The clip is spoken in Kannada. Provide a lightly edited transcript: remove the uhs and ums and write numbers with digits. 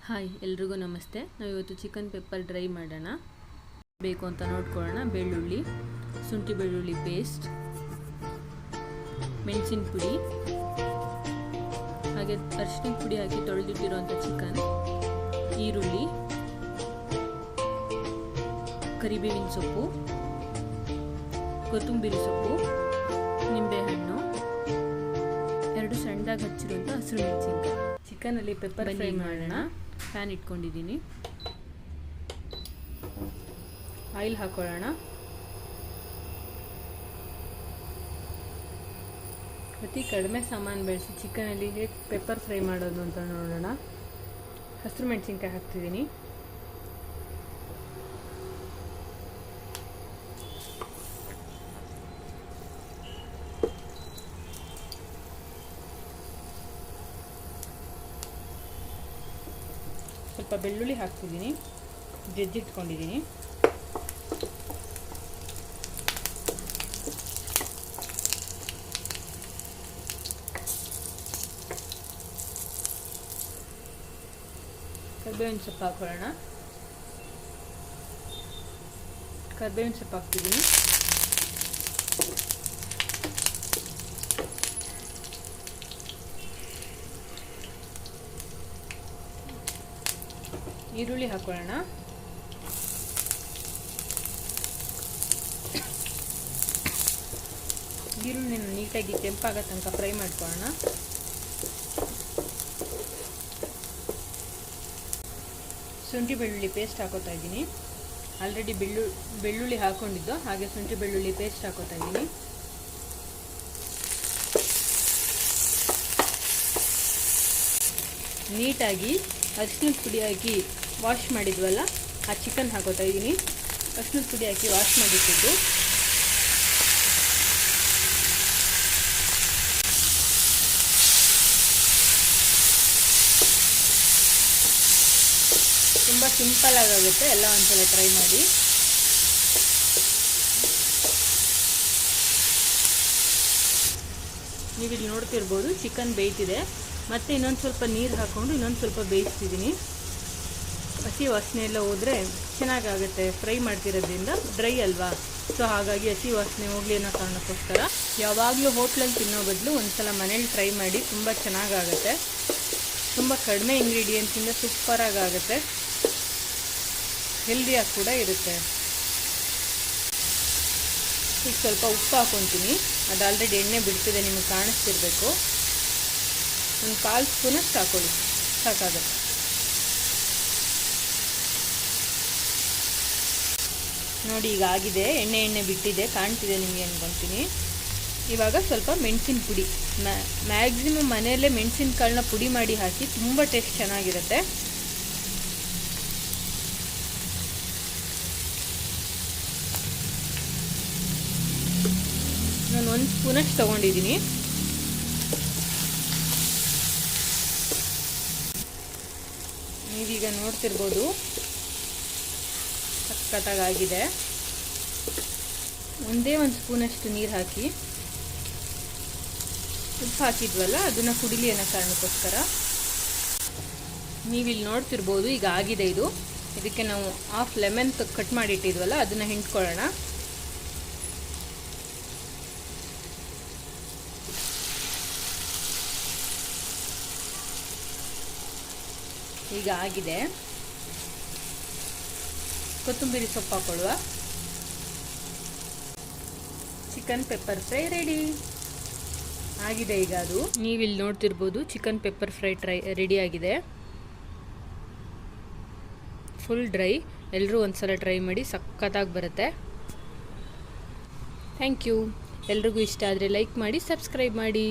ಹಾಯ್ ಎಲ್ರಿಗೂ ನಮಸ್ತೆ. ನಾವು ಇವತ್ತು ಚಿಕನ್ ಪೆಪ್ಪರ್ ಡ್ರೈ ಮಾಡೋಣ. ಬೇಕು ಅಂತ ನೋಡ್ಕೊಳ್ಳೋಣ. ಬೆಳ್ಳುಳ್ಳಿ, ಶುಂಠಿ ಬೆಳ್ಳುಳ್ಳಿ ಪೇಸ್ಟ್, ಮೆಣಸಿನ ಪುಡಿ, ಹಾಗೆ ಅರಿಶಿನ ಪುಡಿ ಹಾಕಿ ತೊಳೆದಿಟ್ಟಿರುವಂಥ ಚಿಕನ್, ಈರುಳ್ಳಿ, ಕರಿಬೇವಿನ ಸೊಪ್ಪು, ಕೊತ್ತಂಬರಿ ಸೊಪ್ಪು, ನಿಂಬೆಹಣ್ಣು, 2 ಸಣ್ಣದಾಗಿ ಹಚ್ಚಿರುವಂಥ ಹಸಿರು ಮೆಣಸಿನಕಾಯಿ. ಚಿಕನಲ್ಲಿ ಪೆಪ್ಪರ್ ಫ್ರೈ ಮಾಡೋಣ. ಪ್ಯಾನ್ ಇಟ್ಕೊಂಡಿದ್ದೀನಿ. ಆಯಿಲ್ ಹಾಕೊಳ್ಳೋಣ. ಅತಿ ಕಡಿಮೆ ಸಾಮಾನು ಬೆಳೆಸಿ ಚಿಕನಲ್ಲಿ ಹೇಗೆ ಪೆಪ್ಪರ್ ಫ್ರೈ ಮಾಡೋದು ಅಂತ ನೋಡೋಣ. ಹಸಿರು ಮೆಣಸಿನ್ಕಾಯಿ ಹಾಕ್ತಿದ್ದೀನಿ. ಸ್ವಲ್ಪ ಬೆಳ್ಳುಳ್ಳಿ ಹಾಕ್ತಿದ್ದೀನಿ, ಜಜ್ಜಿಟ್ಕೊಂಡಿದ್ದೀನಿ. ಕರಿಬೇವಿನ ಸೊಪ್ಪು ಹಾಕೊಳ್ಳೋಣ. ಕರಿಬೇವಿನ ಸೊಪ್ಪು ಹಾಕ್ತಿದ್ದೀನಿ. ಈರುಳ್ಳಿ ಹಾಕೊಳ್ಳೋಣ. ಈರುಳ್ಳಿನ ನೀಟಾಗಿ ಕೆಂಪಾಗೋ ತನಕ ಫ್ರೈ ಮಾಡ್ಕೊಳ್ಳೋಣ. ಶುಂಠಿ ಬೆಳ್ಳುಳ್ಳಿ ಪೇಸ್ಟ್ ಹಾಕೋತಾ ಇದ್ದೀನಿ. ಆಲ್ರೆಡಿ ಬೆಳ್ಳುಳ್ಳಿ ಹಾಕೊಂಡಿದ್ದು, ಹಾಗೆ ಶುಂಠಿ ಬೆಳ್ಳುಳ್ಳಿ ಪೇಸ್ಟ್ ಹಾಕೋತಾ ಇದ್ದೀನಿ. ನೀಟಾಗಿ ಅರಿಶಿನದ ಪುಡಿ ಹಾಕಿ ವಾಶ್ ಮಾಡಿದ್ವಲ್ಲ, ಆ ಚಿಕನ್ ಹಾಕೋತಾ ಇದ್ದೀನಿ. ಅರಿಶಿನದ ಪುಡಿ ಹಾಕಿ ವಾಶ್ ಮಾಡಿಟ್ಟಿದ್ದು. ತುಂಬ ಸಿಂಪಲ್ ಆಗುತ್ತೆ. ಎಲ್ಲ ಒಂದ್ಸಲ ಟ್ರೈ ಮಾಡಿ. ನೀವಿಲ್ಲಿ ನೋಡ್ತಿರ್ಬೋದು, ಚಿಕನ್ ಬೇಯ್ತಿದೆ. ಮತ್ತು ಇನ್ನೊಂದು ಸ್ವಲ್ಪ ನೀರು ಹಾಕ್ಕೊಂಡು ಇನ್ನೊಂದು ಸ್ವಲ್ಪ ಬೇಯಿಸ್ತಿದ್ದೀನಿ. ಹಸಿ ವಾಸನೆ ಎಲ್ಲ ಹೋದರೆ ಚೆನ್ನಾಗಾಗುತ್ತೆ. ಫ್ರೈ ಮಾಡ್ತಿರೋದ್ರಿಂದ ಡ್ರೈ ಅಲ್ವಾ, ಸೊ ಹಾಗಾಗಿ ಹಸಿ ವಾಸನೆ ಹೋಗಲಿ ಅನ್ನೋ ಕಾರಣಕ್ಕೋಸ್ಕರ. ಯಾವಾಗಲೂ ಹೋಟ್ಲಲ್ಲಿ ತಿನ್ನೋ ಬದಲು ಒಂದು ಸಲ ಮನೇಲಿ ಟ್ರೈ ಮಾಡಿ. ತುಂಬ ಚೆನ್ನಾಗಾಗುತ್ತೆ. ತುಂಬ ಕಡಿಮೆ ಇಂಗ್ರೀಡಿಯೆಂಟ್ಸಿಂದ ಸೂಪರಾಗುತ್ತೆ. ಹೆಲ್ದಿಯಾಗಿ ಕೂಡ ಇರುತ್ತೆ. ಈಗ ಸ್ವಲ್ಪ ಉಪ್ಪು ಹಾಕ್ಕೊತೀನಿ. ಅದು ಆಲ್ರೆಡಿ ಎಣ್ಣೆ ಬಿಡ್ತಿದೆ, ನಿಮಗೆ ಕಾಣಿಸ್ತಿರ್ಬೇಕು. ಒಂದು 1/4 ಸ್ಪೂನಷ್ಟು ಹಾಕೊಳ್ಳಿ, ಸಾಕಾಗುತ್ತೆ. ನೋಡಿ, ಈಗ ಆಗಿದೆ. ಎಣ್ಣೆ ಬಿಟ್ಟಿದೆ, ಕಾಣ್ತಿದೆ ನಿಮಗೆ ಅನ್ಕೊತೀನಿ. ಇವಾಗ ಸ್ವಲ್ಪ ಮೆಣಸಿನ ಪುಡಿ, ಮ್ಯಾಕ್ಸಿಮಮ್ ಮನೆಯಲ್ಲೇ ಮೆಣಸಿನಕಾಳನ್ನ ಪುಡಿ ಮಾಡಿ ಹಾಕಿ, ತುಂಬ ಟೇಸ್ಟ್ ಚೆನ್ನಾಗಿರುತ್ತೆ. ನಾನು 1 ಸ್ಪೂನಷ್ಟು ತೊಗೊಂಡಿದ್ದೀನಿ. ನೀವೀಗ ನೋಡ್ತಿರ್ಬೋದು, ಸಖತ್ತಾಗಿದೆ. ಒಂದೇ 1 ಸ್ಪೂನಷ್ಟು ನೀರು ಹಾಕಿ, ಉಪ್ಪು ಹಾಕಿದ್ವಲ್ಲ ಅದನ್ನು ಕುಡಿಲಿ ಅನ್ನೋ ಕಾರಣಕ್ಕೋಸ್ಕರ. ನೀವಿಲ್ಲಿ ನೋಡ್ತಿರ್ಬೋದು, ಈಗ ಆಗಿದೆ ಇದು. ಇದಕ್ಕೆ ನಾವು 1/2 ಲೆಮನ್ ಕಟ್ ಮಾಡಿಟ್ಟಿದ್ವಲ್ಲ ಅದನ್ನು ಹಿಂಡ್ಕೊಳ್ಳೋಣ. ಈಗ ಆಗಿದೆ. ಕೊತ್ತಂಬರಿ ಸೊಪ್ಪು ಹಾಕೊಳ್ಳುವ. ಚಿಕನ್ ಪೆಪ್ಪರ್ ಫ್ರೈ ರೆಡಿ ಆಗಿದೆ. ಈಗ ಅದು ನೀವಿಲ್ಲಿ ನೋಡ್ತಿರ್ಬೋದು, ಚಿಕನ್ ಪೆಪ್ಪರ್ ಫ್ರೈ ರೆಡಿ ಆಗಿದೆ. Full dry. ಎಲ್ಲರೂ ಒಂದ್ಸಲ ಟ್ರೈ ಮಾಡಿ, ಸಖತ್ತಾಗಿ ಬರುತ್ತೆ. Thank you. ಎಲ್ರಿಗೂ ಇಷ್ಟ ಆದರೆ ಲೈಕ್ ಮಾಡಿ, ಸಬ್ಸ್ಕ್ರೈಬ್ ಮಾಡಿ.